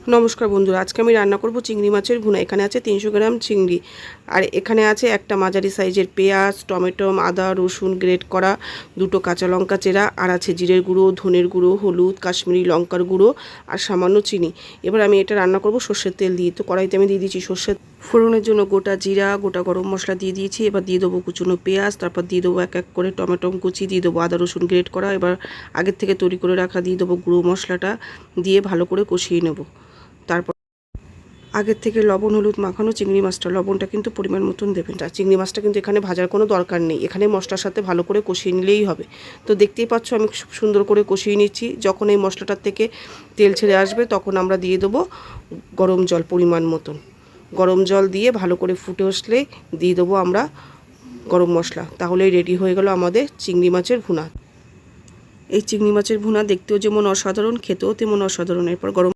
নমস্কার বন্ধুরা, আজকে আমি রান্না করব চিংড়ি মাছের ভুনা। এখানে আছে 300 গ্রাম চিংড়ি, আর এখানে আছে একটা মাঝারি সাইজের পেঁয়াজ, টমেটো, আদা রসুন গ্রেট করা, দুটো কাঁচা লঙ্কা চেরা, আর আছে জিরের গুঁড়ো, ধনের গুঁড়ো, হলুদ, কাশ্মীরি লঙ্কার গুঁড়ো আর সামান্য চিনি। এবার আমি এটা রান্না করব সর্ষের তেল দিয়ে। তো কড়াইতে আমি দিয়ে দিয়েছি সর্ষের ফোড়নের জন্য গোটা জিরা, গোটা গরম মশলা দিয়ে দিয়েছি। এবার দিয়ে দেবো কুচনো পেঁয়াজ, তারপর দিয়ে দেবো এক এক করে টমেটো কুচি, দিয়ে দেবো আদা রসুন গ্রেট করা। এবার আগের থেকে তৈরি করে রাখা দিয়ে দেবো গুঁড়ো মশলাটা, দিয়ে ভালো করে কষিয়ে নেব। তারপর আগের থেকে লবণ হলুদ মাখানো চিংড়ি মাছটা, লবণটা কিন্তু পরিমাণ মতন দেবেন। চিংড়ি মাছটা কিন্তু এখানে ভাজার কোনো দরকার নেই, এখানে মশলার সাথে ভালো করে কষিয়ে নিলেই হবে। তো দেখতেই পাচ্ছ আমি খুব সুন্দর করে কষিয়ে নিচ্ছি। যখন এই মশলাটার থেকে তেল ছেড়ে আসবে তখন আমরা দিয়ে দেবো গরম জল পরিমাণ মতন। গরম জল দিয়ে ভালো করে ফুটে আসলে দিয়ে দেবো আমরা গরম মশলা। তাহলেই রেডি হয়ে গেল আমাদের চিংড়ি মাছের ভুনা। এই চিংড়ি মাছের ভুনা দেখতেও যেমন অসাধারণ, খেতেও তেমন অসাধারণ। এরপর গরম